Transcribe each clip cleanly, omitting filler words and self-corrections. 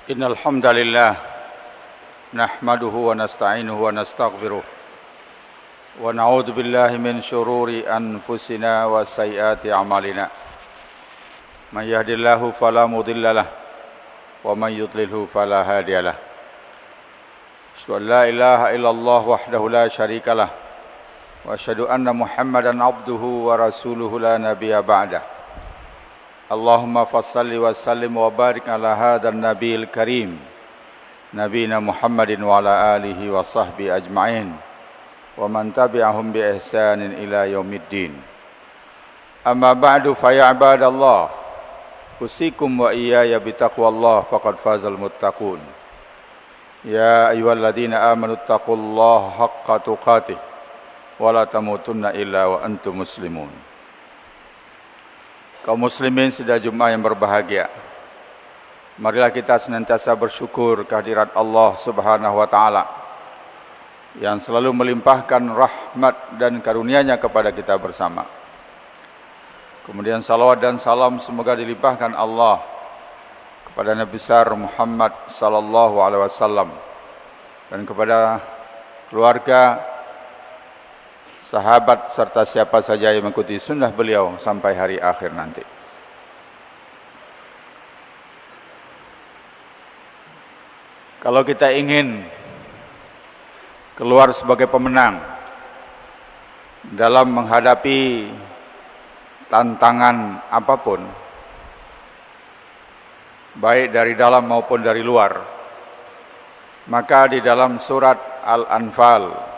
إن الحمد لله نحمده ونستعينه ونستغفره ونعوذ بالله من شرور أنفسنا وسيئات أعمالنا من يهد الله فلا مضل له ومن يضلله فلا هادي له أشهد أن لا إله إلا الله وحده لا شريك له وأشهد أن محمدا عبده ورسوله لا نبي بعده اللهم فصل وسلم وبارك على هذا النبي الكريم نبينا محمد وعلى آله وصحبه أجمعين ومن تبعهم بإحسان إلى يوم الدين أما بعد فيا عباد الله أوصيكم وإياي بتقوى الله فقد فاز المتقون يا أيها الذين آمنوا اتقوا الله حق تقاته ولا تموتن إلا وأنتم مسلمون. Kaum muslimin sidang Jumat yang berbahagia, marilah kita senantiasa bersyukur kehadirat Allah Subhanahu wa taala yang selalu melimpahkan rahmat dan karunia-Nya kepada kita bersama. Kemudian salawat dan salam semoga dilimpahkan Allah kepada Nabi besar Muhammad sallallahu alaihi wasallam dan kepada keluarga, sahabat serta siapa saja yang mengikuti sunnah beliau sampai hari akhir nanti. Kalau kita ingin keluar sebagai pemenang dalam menghadapi tantangan apapun, baik dari dalam maupun dari luar, maka di dalam surat Al-Anfal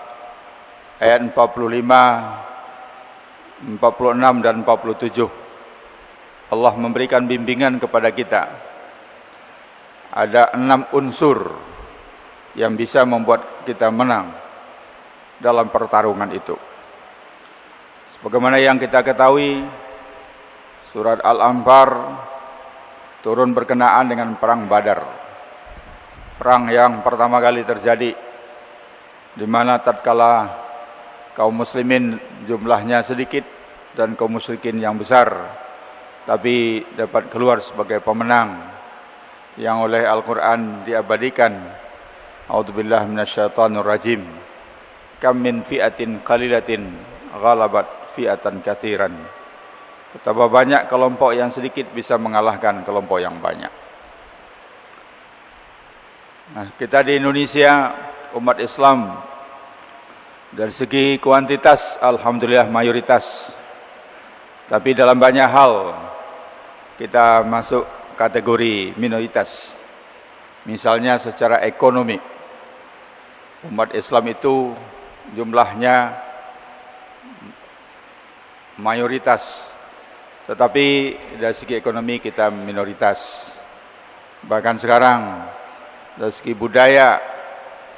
ayat 45, 46 dan 47 Allah memberikan bimbingan kepada kita. Ada 6 unsur yang bisa membuat kita menang dalam pertarungan itu. Sebagaimana yang kita ketahui, surat Al-Anfal turun berkenaan dengan perang Badar. Perang yang pertama kali terjadi, di mana tatkala kaum muslimin jumlahnya sedikit dan kaum musyrikin yang besar, tapi dapat keluar sebagai pemenang yang oleh Al-Quran diabadikan. A'udzubillahi minasyaitonir rajim. Kam min fi'atin qalilatin ghalabat fi'atan katsiran. Betapa banyak kelompok yang sedikit bisa mengalahkan kelompok yang banyak. Nah, kita di Indonesia, umat Islam, dari segi kuantitas alhamdulillah mayoritas, tapi dalam banyak hal kita masuk kategori minoritas. Misalnya secara ekonomi, umat Islam itu jumlahnya mayoritas, tetapi dari segi ekonomi kita minoritas. Bahkan sekarang dari segi budaya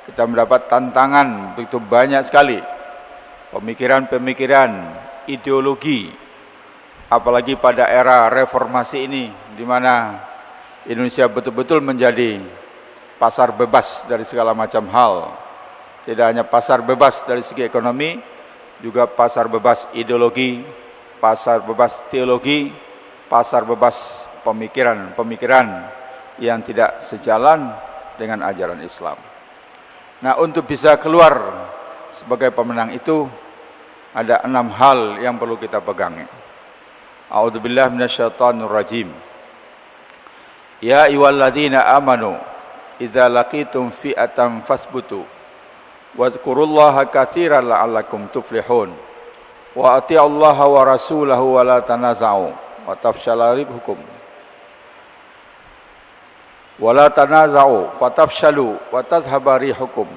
kita mendapat tantangan begitu banyak sekali, pemikiran-pemikiran, ideologi, apalagi pada era reformasi ini, di mana Indonesia betul-betul menjadi pasar bebas dari segala macam hal. Tidak hanya pasar bebas dari segi ekonomi, juga pasar bebas ideologi, pasar bebas teologi, pasar bebas pemikiran-pemikiran yang tidak sejalan dengan ajaran Islam. Nah, untuk bisa keluar sebagai pemenang itu ada 6 hal yang perlu kita pegangi. A'udzubillahi minasyaitonir rajim. Ya ayyuhalladzina amanu idza laqitum fi'atan fasbutu wadhkurullaha katsiran la'allakum tuflihun wa ati'ullaha wa rasulahu wa la tanaza'u wa tafshalu ribukum wa la tanaza'u fatafshalu wa tadhhaba rihukum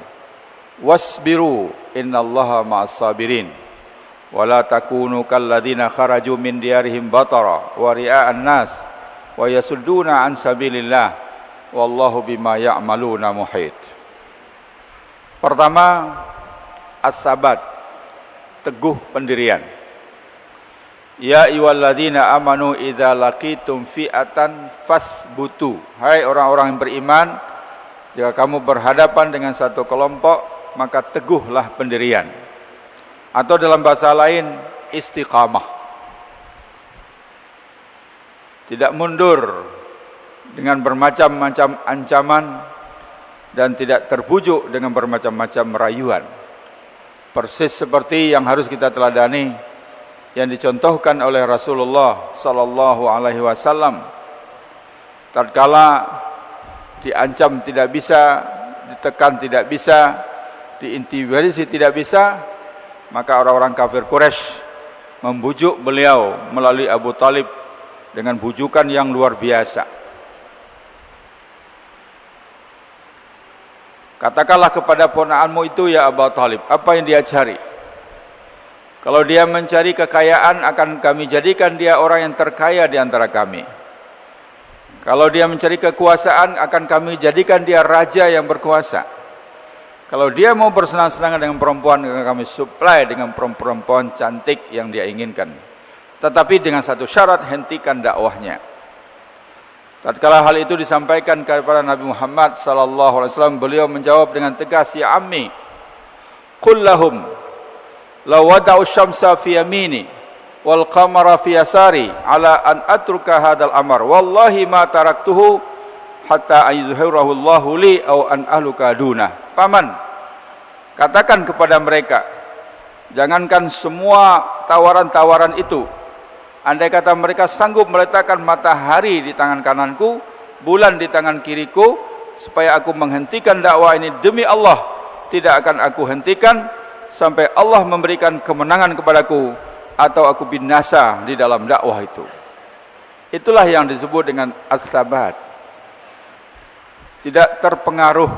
wasbiru innallaha ma'as sabirin wa la takunu kalladzina kharaju min diyarihim batara wa ria'an nas wa yasudduna an sabilillah wallahu bima ya'maluna muhit. Pertama, as-sabat, teguh pendirian. Ya ayyuhalladzina amanu idza laqitum fi'atan fasbutu. Hai orang-orang yang beriman, jika kamu berhadapan dengan satu kelompok, maka teguhlah pendirian. Atau dalam bahasa lain, istiqamah. Tidak mundur dengan bermacam-macam ancaman dan tidak terbujuk dengan bermacam-macam rayuan. Persis seperti yang harus kita teladani yang dicontohkan oleh Rasulullah sallallahu alaihi wasallam tatkala diancam tidak bisa, ditekan tidak bisa, diintimidasi tidak bisa, maka orang-orang kafir Quraisy membujuk beliau melalui Abu Talib dengan bujukan yang luar biasa. Katakanlah kepada ponakanmu itu, ya Abu Talib, apa yang dia cari? Kalau dia mencari kekayaan, akan kami jadikan dia orang yang terkaya di antara kami. Kalau dia mencari kekuasaan, akan kami jadikan dia raja yang berkuasa. Kalau dia mau bersenang-senang dengan perempuan, akan kami supply dengan perempuan cantik yang dia inginkan. Tetapi dengan satu syarat, hentikan dakwahnya. Tatkala hal itu disampaikan kepada Nabi Muhammad sallallahu alaihi wasallam, beliau menjawab dengan tegas, ya ammi, qul lahum law wada'u syamsa fi yamini wal qamara fi yasari ala an atruka hadzal amr wallahi ma taraktuhu hatta ayuzhirahu Allahu li aw an ahluka duna. Paman, katakan kepada mereka, jangankan semua tawaran-tawaran itu, andai kata mereka sanggup meletakkan matahari di tangan kananku, bulan di tangan kiriku, supaya aku menghentikan dakwah ini, demi Allah tidak akan aku hentikan sampai Allah memberikan kemenangan kepadaku atau aku binasa di dalam dakwah itu. Itulah yang disebut dengan as-sabat. Tidak terpengaruh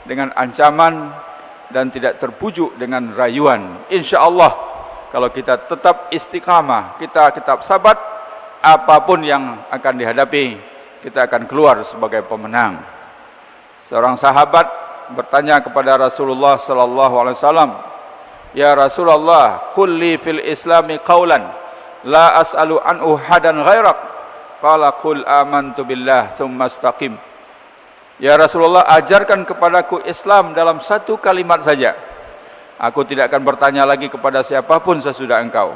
dengan ancaman dan tidak terbujuk dengan rayuan. Insyaallah kalau kita tetap istiqamah, kita tetap sabat, apapun yang akan dihadapi, kita akan keluar sebagai pemenang. Seorang sahabat bertanya kepada Rasulullah sallallahu alaihi wasallam, "Ya Rasulullah, qul li fil Islami qaulan la as'alu anhu hadan ghairak." Qala qul amantu billah tsumma istaqim. Ya Rasulullah, ajarkan kepadaku Islam dalam satu kalimat saja. Aku tidak akan bertanya lagi kepada siapapun sesudah engkau.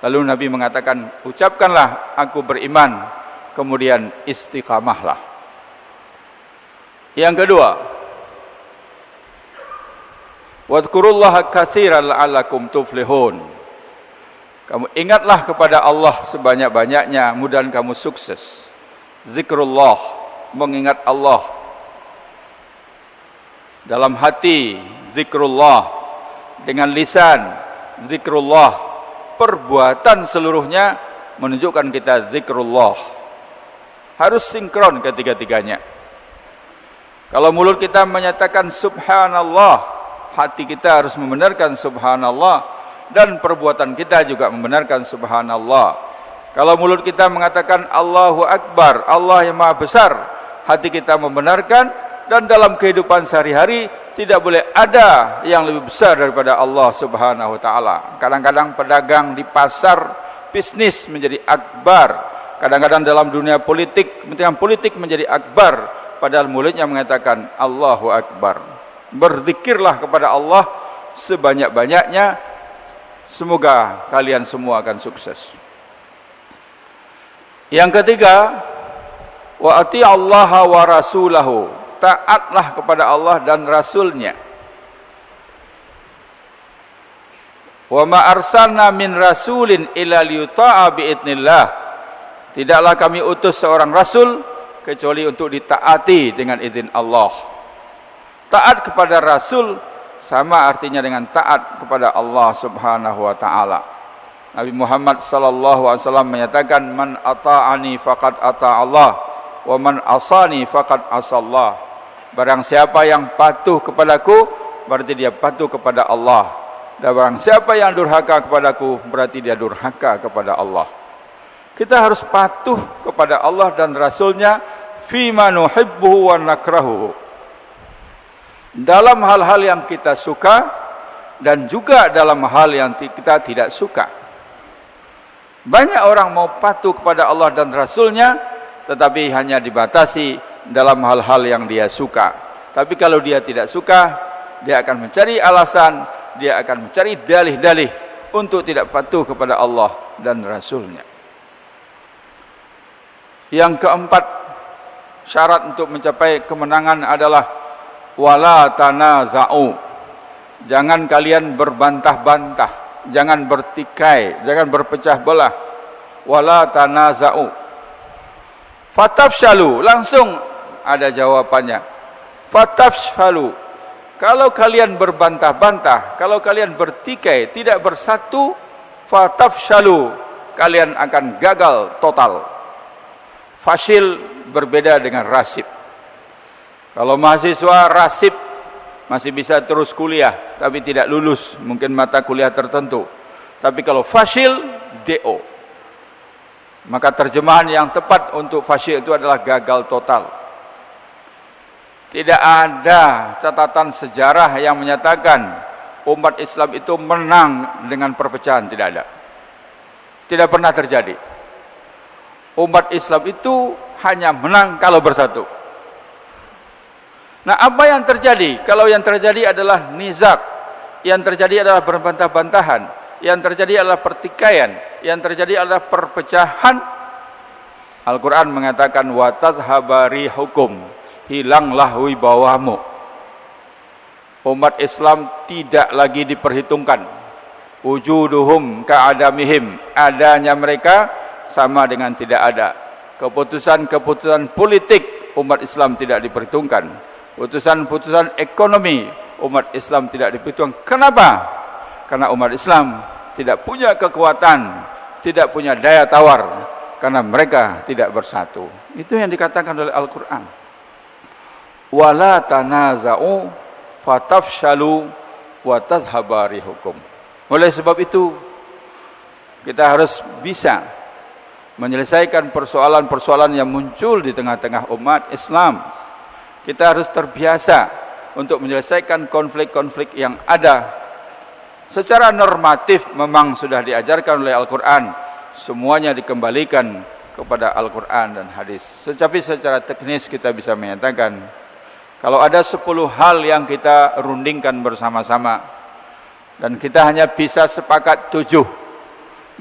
Lalu Nabi mengatakan, ucapkanlah aku beriman, kemudian istiqamahlah. Yang kedua, wadhkurullaha katsiran la'allakum tuflihun. Kamu ingatlah kepada Allah sebanyak-banyaknya, mudah kamu sukses. Zikrullah, mengingat Allah. Dalam hati, zikrullah. Dengan lisan, zikrullah. Perbuatan seluruhnya menunjukkan kita zikrullah. Harus sinkron ketiga-tiganya. Kalau mulut kita menyatakan subhanallah, hati kita harus membenarkan subhanallah, dan perbuatan kita juga membenarkan subhanallah. Kalau mulut kita mengatakan Allahu Akbar, Allah yang Maha Besar, hati kita membenarkan, dan dalam kehidupan sehari-hari tidak boleh ada yang lebih besar daripada Allah Subhanahu wa taala. Kadang-kadang pedagang di pasar bisnis menjadi akbar, kadang-kadang dalam dunia politik kepentingan politik menjadi akbar, padahal mulutnya mengatakan Allahu Akbar. Berzikirlah kepada Allah sebanyak-banyaknya, semoga kalian semua akan sukses. Yang ketiga, wa ati'allaha wa rasulahu, taatlah kepada Allah dan Rasulnya. Wa ma arsalna min rasulin illa liyuta'a biidznillah, tidaklah kami utus seorang rasul kecuali untuk ditaati dengan izin Allah. Taat kepada Rasul sama artinya dengan taat kepada Allah Subhanahu wa taala. Nabi Muhammad sallallahu alaihi wasallam menyatakan, man ata'ani faqad ata'allah wa man asani faqad asallah. Barang siapa yang patuh kepadaku, berarti dia patuh kepada Allah. Dan barang siapa yang durhaka kepadaku, berarti dia durhaka kepada Allah. Kita harus patuh kepada Allah dan Rasulnya fima nuhibbuhu wa nakrahu, dalam hal-hal yang kita suka dan juga dalam hal yang kita tidak suka. Banyak orang mau patuh kepada Allah dan Rasulnya, tetapi hanya dibatasi dalam hal-hal yang dia suka. Tapi kalau dia tidak suka, dia akan mencari alasan, dia akan mencari dalih-dalih untuk tidak patuh kepada Allah dan Rasulnya. Yang keempat, Syarat untuk mencapai kemenangan adalah wala tanaza'u. Jangan kalian berbantah-bantah, jangan bertikai, jangan berpecah belah. Wala tanaza'u. Fatafshalu, langsung ada jawabannya. Fatafshalu. Kalau kalian berbantah-bantah, kalau kalian bertikai, tidak bersatu, fatafshalu, kalian akan gagal total. Fasil berbeda dengan rasib. Kalau mahasiswa rasib masih bisa terus kuliah, tapi tidak lulus, mungkin mata kuliah tertentu. Tapi kalau fasil, DO. Maka terjemahan yang tepat untuk fasil itu adalah gagal total. Tidak ada catatan sejarah yang menyatakan umat Islam itu menang dengan perpecahan, tidak ada. Tidak pernah terjadi. Umat Islam itu hanya menang kalau bersatu. Nah, apa yang terjadi? Kalau yang terjadi adalah nizaq, yang terjadi adalah berbantah-bantahan, yang terjadi adalah pertikaian, yang terjadi adalah perpecahan. Al-Quran mengatakan wa tadhhabari hukum, hilanglah wibawamu. Umat Islam tidak lagi diperhitungkan. Wujuduhum ka'adamihim, adanya mereka sama dengan tidak ada. Keputusan-keputusan politik umat Islam tidak diperhitungkan. Putusan-putusan ekonomi umat Islam tidak diperhitungkan. Kenapa? Karena umat Islam tidak punya kekuatan, tidak punya daya tawar, karena mereka tidak bersatu. Itu yang dikatakan oleh Al-Quran. Wala tanaza'u fatafshalu wa tadhhabari hukum. Oleh sebab itu kita harus bisa menyelesaikan persoalan-persoalan yang muncul di tengah-tengah umat Islam. Kita harus terbiasa untuk menyelesaikan konflik-konflik yang ada. Secara normatif memang sudah diajarkan oleh Al-Quran. Semuanya dikembalikan kepada Al-Quran dan hadis. Tetapi secara teknis kita bisa menyatakan, kalau ada 10 hal yang kita rundingkan bersama-sama, dan kita hanya bisa sepakat 7,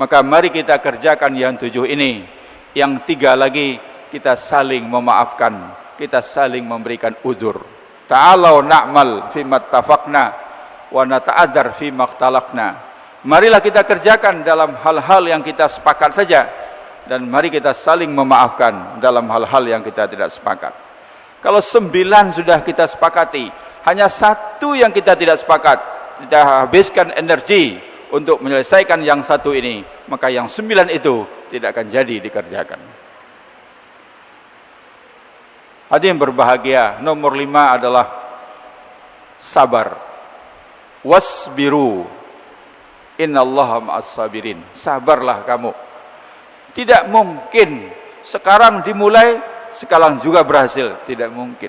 maka mari kita kerjakan yang 7 ini. Yang 3 lagi kita saling memaafkan, kita saling memberikan uzur. Ta'alau na'mal fima tafaqna wa nata'adzar fima ikhtalafna. Marilah kita kerjakan dalam hal-hal yang kita sepakat saja, dan mari kita saling memaafkan dalam hal-hal yang kita tidak sepakat. Kalau 9 sudah kita sepakati, hanya 1 yang kita tidak sepakat, kita habiskan energi untuk menyelesaikan yang 1 ini, maka yang 9 itu tidak akan jadi dikerjakan. Hadirin berbahagia, nomor 5 adalah sabar. Wasbiru, innallaha ma'as sabirin. Sabarlah kamu. Tidak mungkin sekarang dimulai, sekarang juga berhasil. Tidak mungkin.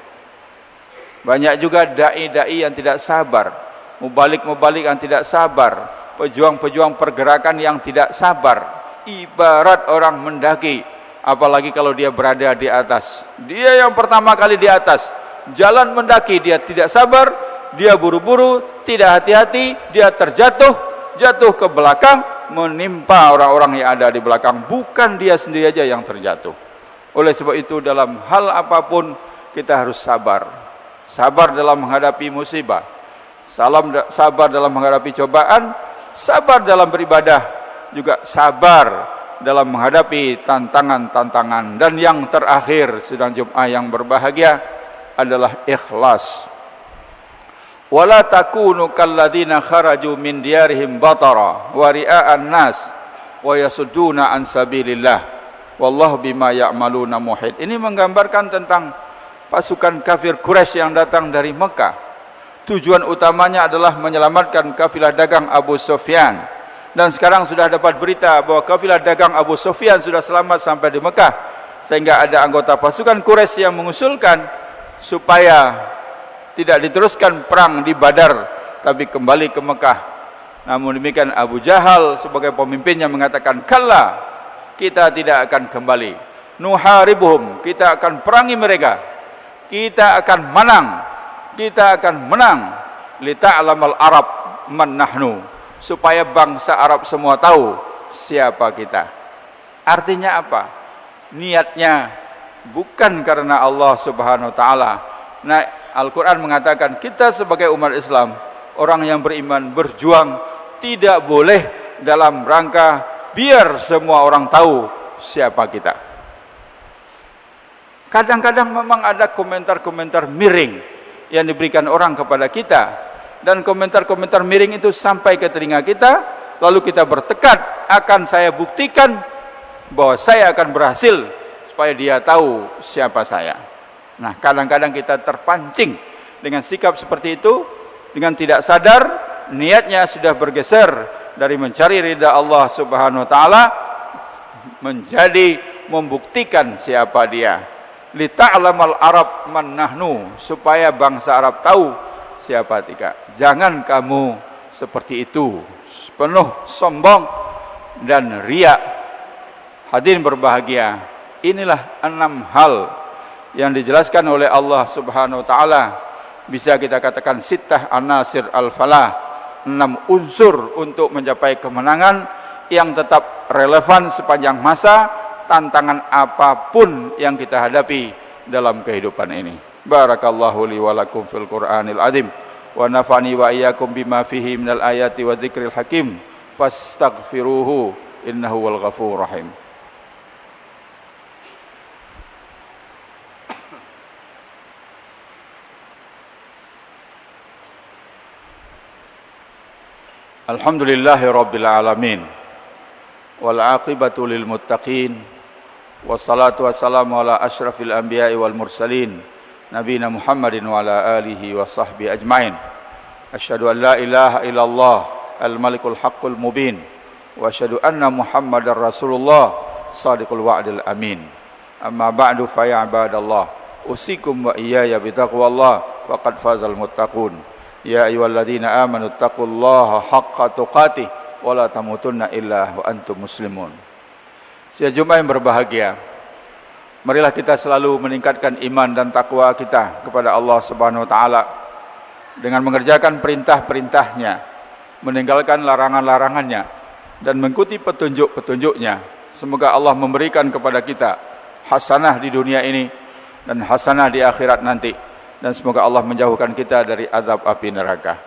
Banyak juga dai-dai yang tidak sabar, mubalik-mubalik yang tidak sabar, pejuang-pejuang pergerakan yang tidak sabar. Ibarat orang mendaki, apalagi kalau dia berada di atas. Dia yang pertama kali di atas, jalan mendaki, dia tidak sabar, dia buru-buru, tidak hati-hati, dia terjatuh, jatuh ke belakang, menimpa orang-orang yang ada di belakang. Bukan dia sendiri aja yang terjatuh. Oleh sebab itu dalam hal apapun kita harus sabar. Sabar dalam menghadapi musibah, sabar dalam menghadapi cobaan, sabar dalam beribadah, juga sabar dalam menghadapi tantangan-tantangan. Dan yang terakhir, sedang Jum'ah yang berbahagia, adalah ikhlas. Wala takunu kalladzina kharaju min diyarihim batara wa ria'an nas wa yasudduna an sabilillah wallahu bima ya'maluna muhit. Ini menggambarkan tentang pasukan kafir Quraisy yang datang dari Mekah. Tujuan utamanya adalah menyelamatkan kafilah dagang Abu Sufyan. Dan sekarang sudah dapat berita bahwa kafilah dagang Abu Sufyan sudah selamat sampai di Mekah. Sehingga ada anggota pasukan Quraisy yang mengusulkan supaya tidak diteruskan perang di Badar, tapi kembali ke Mekah. Namun demikian Abu Jahal sebagai pemimpinnya mengatakan, kalla, kita tidak akan kembali. Nuharibuhum, kita akan perangi mereka. Kita akan menang. Kita akan menang. Lita'lamal Arab man nahnu, supaya bangsa Arab semua tahu siapa kita. Artinya apa? Niatnya bukan karena Allah Subhanahu wa taala. Nah, Al-Qur'an mengatakan kita sebagai umat Islam, orang yang beriman berjuang tidak boleh dalam rangka biar semua orang tahu siapa kita. Kadang-kadang memang ada komentar-komentar miring yang diberikan orang kepada kita, dan komentar-komentar miring itu sampai ke telinga kita, lalu kita bertekad akan saya buktikan bahwa saya akan berhasil supaya dia tahu siapa saya. Nah, kadang-kadang kita terpancing dengan sikap seperti itu, dengan tidak sadar niatnya sudah bergeser dari mencari ridha Allah Subhanahu wa taala menjadi membuktikan siapa dia. Li ta'lamal Arab man nahnu, supaya bangsa Arab tahu siapa kita. Jangan kamu seperti itu, penuh sombong dan riya. Hadirin berbahagia, inilah 6 hal yang dijelaskan oleh Allah Subhanahu wa taala. Bisa kita katakan sittah anasir al-falah, 6 unsur untuk mencapai kemenangan yang tetap relevan sepanjang masa, tantangan apapun yang kita hadapi dalam kehidupan ini. Barakallahu li wa lakum fil Qur'anil azim wa nafa'ani wa iyyakum bima fihi minal ayati wa dzikril hakim fastaghfiruhu innahu wal ghafurur rahim. Alhamdulillahi rabbil alamin wal aqibatu lil muttaqin wassalatu wassalamu ala asyrafil anbiya'i wal mursalin nabiyina Muhammadin wa ala alihi wa sahbihi ajmain. Asyhadu an la ilaha illallah al malikul haqqul mubin wa asyhadu anna Muhammadar rasulullah shadiqul wa'dil amin. Amma ba'du fa ya ibadallah, usikum wa iyaya bitaqwallah faqad fazal muttaqun. Ya ayyuhalladzina amanu taqullaha haqqa tuqatih wa la tamutunna illa wa antum muslimun. Sidang Jumat yang berbahagia, marilah kita selalu meningkatkan iman dan takwa kita kepada Allah Subhanahu wa taala dengan mengerjakan perintah-perintahnya, meninggalkan larangan-larangannya, dan mengikuti petunjuk-petunjuknya. Semoga Allah memberikan kepada kita hasanah di dunia ini dan hasanah di akhirat nanti. Dan semoga Allah menjauhkan kita dari azab api neraka.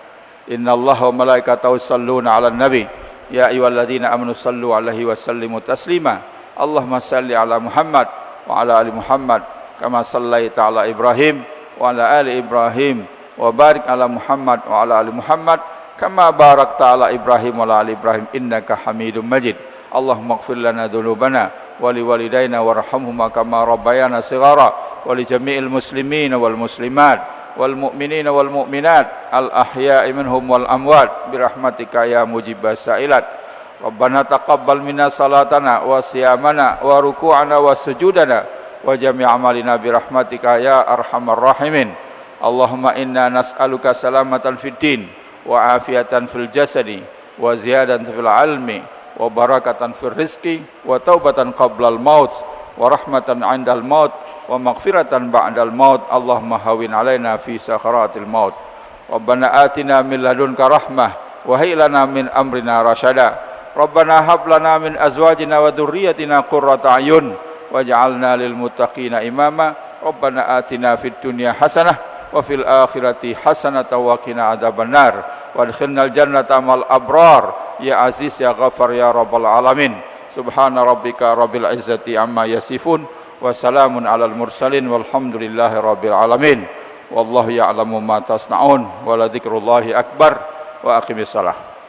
Innallaha wa malaikatahu yusholluna 'alan nabi ya ayyuhalladzina amanu shallu 'alaihi wa sallimu taslima. Allahumma shalli 'ala Muhammad wa 'ala ali Muhammad kama shallaita 'ala Ibrahim wa 'ala ali Ibrahim wa barik 'ala Muhammad wa 'ala ali Muhammad kama barakta 'ala Ibrahim wa 'ala ali Ibrahim innaka Hamidum Majid. Allahumma ighfir lana dzunubana wa liwalidayna warhamhuma kama rabbayana shighara wa li jami'il muslimina wal muslimat wal mu'minina wal mu'minat al ahya'i minhum wal amwat birahmatika ya mujibas sa'ilat. Rabbana taqabbal minna salatana wa siyamana wa ruku'ana wa sujudana wa jami' amalina birahmatika ya arhamar rahimin. Allahumma inna nas'aluka salamatan fid din wa afiatan fil jasadi wa ziyadatan fil ilmi wa barakatan fil rizqi wa taubatan qablal maut wa rahmatan 'indal maut wa maghfiratan ba'dal maut. Allahumma hawin 'alaina fi sakharatil maut. Rabbana atina min ladunka rahmah wa hayyi lana min amrina rasyada. Rabbana hab lana min azwajina wa dhurriyyatina qurrata a'yun waj'alna lil muttaqina imama. Rabbana atina fid dunya hasanah wa fil akhirati hasanah wa qina adzabannar wa adkhilnal jannata mal abrar ya aziz ya ghafar ya rabbal alamin. Subhana rabbika rabbil izzati amma yasifun wa salamun alal mursalin walhamdulillahi rabbil alamin. Wallahu ya'lamu ma tasna'un wa la dzikrullahi akbar wa aqimis salah.